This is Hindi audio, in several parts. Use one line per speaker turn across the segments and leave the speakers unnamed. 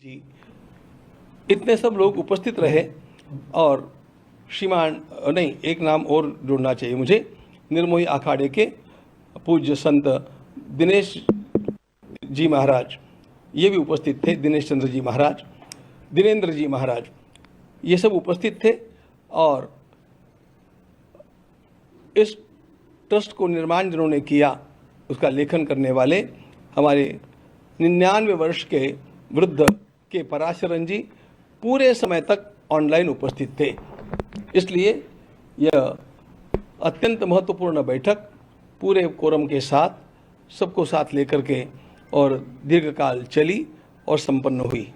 जी, इतने सब लोग उपस्थित रहे और श्रीमान नहीं, एक नाम और जोड़ना चाहिए मुझे, निर्मोही अखाड़े के पूज्य संत दिनेश जी महाराज, ये भी उपस्थित थे। दिनेश चंद्र जी महाराज, दिनेंद्र जी महाराज, ये सब उपस्थित थे। और इस ट्रस्ट को निर्माण जिन्होंने किया, उसका लेखन करने वाले हमारे 99 वर्ष के वृद्ध के पराशरन जी पूरे समय तक ऑनलाइन उपस्थित थे। इसलिए यह अत्यंत महत्वपूर्ण बैठक पूरे कोरम के साथ, सबको साथ लेकर के और दीर्घकाल चली और संपन्न हुई।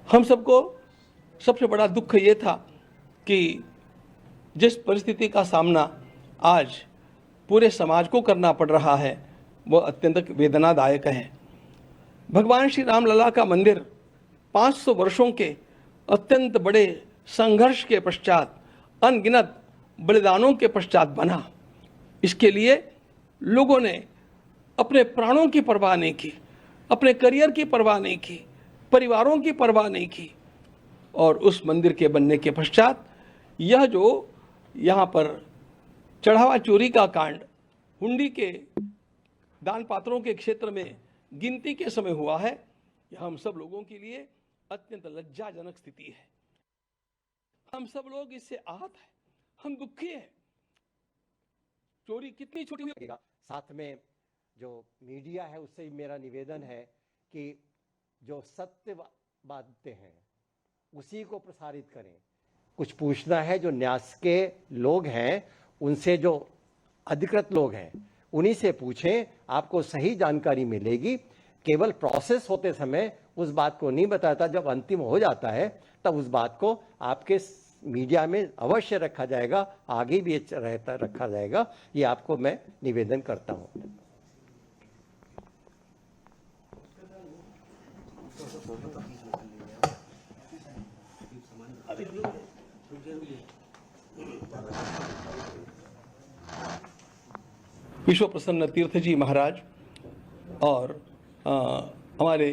हम सबको सबसे बड़ा दुख ये था कि जिस परिस्थिति का सामना आज पूरे समाज को करना पड़ रहा है, वह अत्यंत वेदनादायक है। भगवान श्री राम लला का मंदिर 500 वर्षों के अत्यंत बड़े संघर्ष के पश्चात, अनगिनत बलिदानों के पश्चात बना। इसके लिए लोगों ने अपने प्राणों की परवाह नहीं की, अपने करियर की परवाह नहीं की, परिवारों की परवाह नहीं की। और उस मंदिर के बनने के पश्चात यह जो यहाँ पर चढ़ावा चोरी का कांड हुंडी के दान पात्रों के क्षेत्र में गिनती के समय हुआ है, यह हम सब लोगों के लिए अत्यंत लज्जाजनक स्थिति है। हम सब लोग इससे आहत हैं, हम दुखी हैं। चोरी कितनी छोटी हुई।
साथ में जो मीडिया है उससे मेरा निवेदन है कि जो सत्य बातें हैं उसी को प्रसारित करें। कुछ पूछना है, जो न्यास के लोग हैं उनसे, जो अधिकृत लोग हैं उन्हीं से पूछें, आपको सही जानकारी मिलेगी। केवल प्रोसेस होते समय उस बात को नहीं बताता, जब अंतिम हो जाता है तब उस बात को आपके मीडिया में अवश्य रखा जाएगा, आगे भी रखा जाएगा। ये आपको मैं निवेदन करता हूं।
विश्व प्रसन्न तीर्थ जी महाराज और हमारे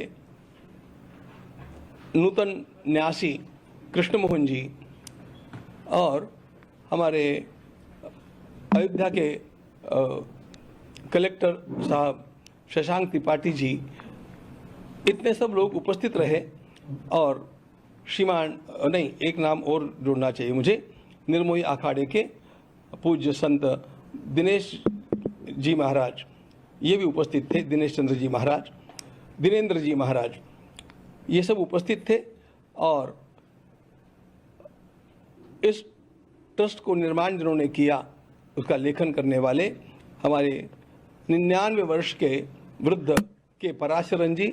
नूतन न्यासी कृष्ण मोहन जी और हमारे अयोध्या के कलेक्टर साहब शशांक त्रिपाठी जी, इतने सब लोग उपस्थित रहे। और श्रीमान नहीं, एक नाम और जोड़ना चाहिए मुझे, निर्मोही अखाड़े के पूज्य संत दिनेश जी महाराज, ये भी उपस्थित थे। दिनेश चंद्र जी महाराज, दिनेंद्र जी महाराज, ये सब उपस्थित थे। और इस ट्रस्ट को निर्माण जिन्होंने किया, उसका लेखन करने वाले हमारे 99 वर्ष के वृद्ध के पराशरन जी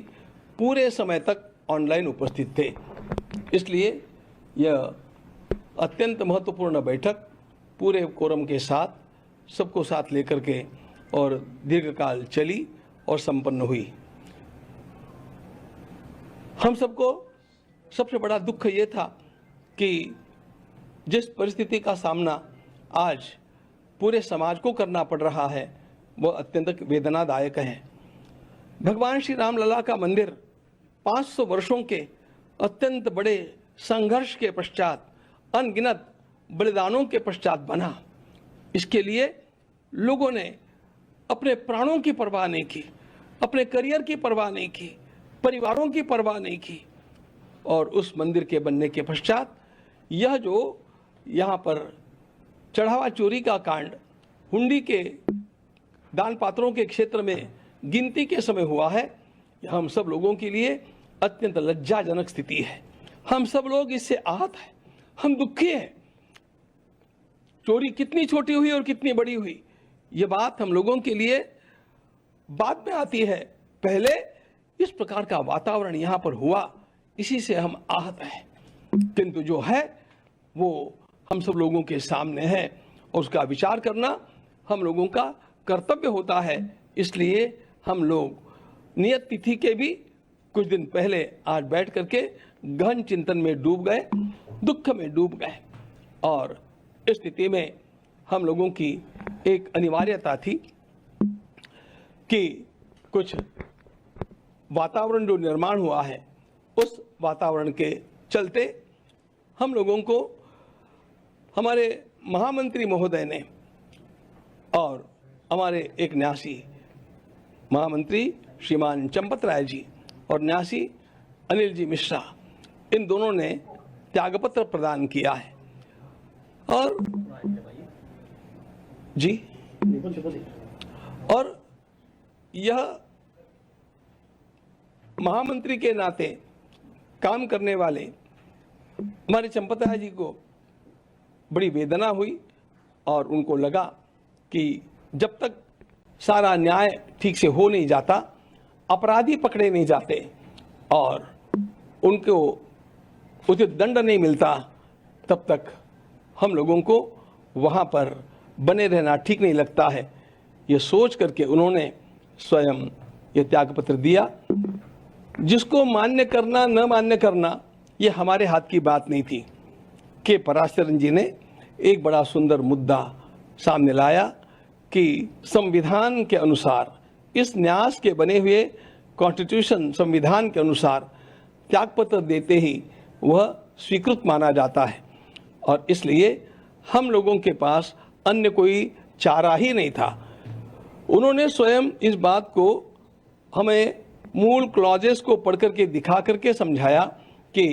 पूरे समय तक ऑनलाइन उपस्थित थे। इसलिए यह अत्यंत महत्वपूर्ण बैठक पूरे कोरम के साथ, सबको साथ लेकर के और दीर्घकाल चली और संपन्न हुई। हम सबको सबसे बड़ा दुख ये था कि जिस परिस्थिति का सामना आज पूरे समाज को करना पड़ रहा है, वह अत्यंत वेदनादायक है। भगवान श्री राम लला का मंदिर 500 वर्षों के अत्यंत बड़े संघर्ष के पश्चात, अनगिनत बलिदानों के पश्चात बना। इसके लिए लोगों ने अपने प्राणों की परवाह नहीं की, अपने करियर की परवाह नहीं की, परिवारों की परवाह नहीं की। और उस मंदिर के बनने के पश्चात यह जो यहाँ पर चढ़ावा चोरी का कांड हुंडी के दान पात्रों के क्षेत्र में गिनती के समय हुआ है, यह हम सब लोगों के लिए अत्यंत लज्जाजनक स्थिति है। हम सब लोग इससे आहत हैं, हम दुखी हैं। चोरी कितनी छोटी हुई और कितनी बड़ी हुई, ये बात हम लोगों के लिए बाद में आती है। पहले इस प्रकार का वातावरण यहाँ पर हुआ, इसी से हम आहत हैं। किंतु जो है वो हम सब लोगों के सामने है और उसका विचार करना हम लोगों का कर्तव्य होता है। इसलिए हम लोग नियत तिथि के भी कुछ दिन पहले आज बैठ करके गहन चिंतन में डूब गए, दुख में डूब गए। और इस स्थिति में हम लोगों की एक अनिवार्यता थी कि कुछ वातावरण जो निर्माण हुआ है, उस वातावरण के चलते हम लोगों को हमारे महामंत्री महोदय ने और हमारे एक न्यासी महामंत्री श्रीमान चंपत राय जी और न्यासी अनिल जी मिश्रा, इन दोनों ने त्यागपत्र प्रदान किया है। और जी, और यह महामंत्री के नाते काम करने वाले हमारे चंपत राय जी को बड़ी वेदना हुई और उनको लगा कि जब तक सारा न्याय ठीक से हो नहीं जाता, अपराधी पकड़े नहीं जाते और उनको उचित दंड नहीं मिलता, तब तक हम लोगों को वहाँ पर बने रहना ठीक नहीं लगता है। ये सोच करके उन्होंने स्वयं ये त्यागपत्र दिया, जिसको मान्य करना न मान्य करना ये हमारे हाथ की बात नहीं थी। के पराशरन जी ने एक बड़ा सुंदर मुद्दा सामने लाया कि संविधान के अनुसार, इस न्यास के बने हुए कॉन्स्टिट्यूशन संविधान के अनुसार त्यागपत्र देते ही वह स्वीकृत माना जाता है और इसलिए हम लोगों के पास अन्य कोई चारा ही नहीं था। उन्होंने स्वयं इस बात को हमें मूल क्लॉजेस को पढ़ करके दिखा करके समझाया कि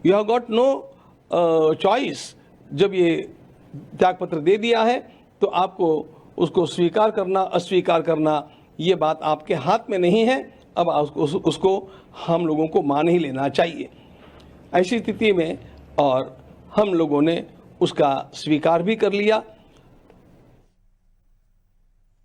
you have got no choice. जब ये त्यागपत्र दे दिया है तो आपको उसको स्वीकार करना अस्वीकार करना ये बात आपके हाथ में नहीं है, अब उसको हम लोगों को मान ही लेना चाहिए। ऐसी स्थिति में और हम लोगों ने उसका स्वीकार भी कर लिया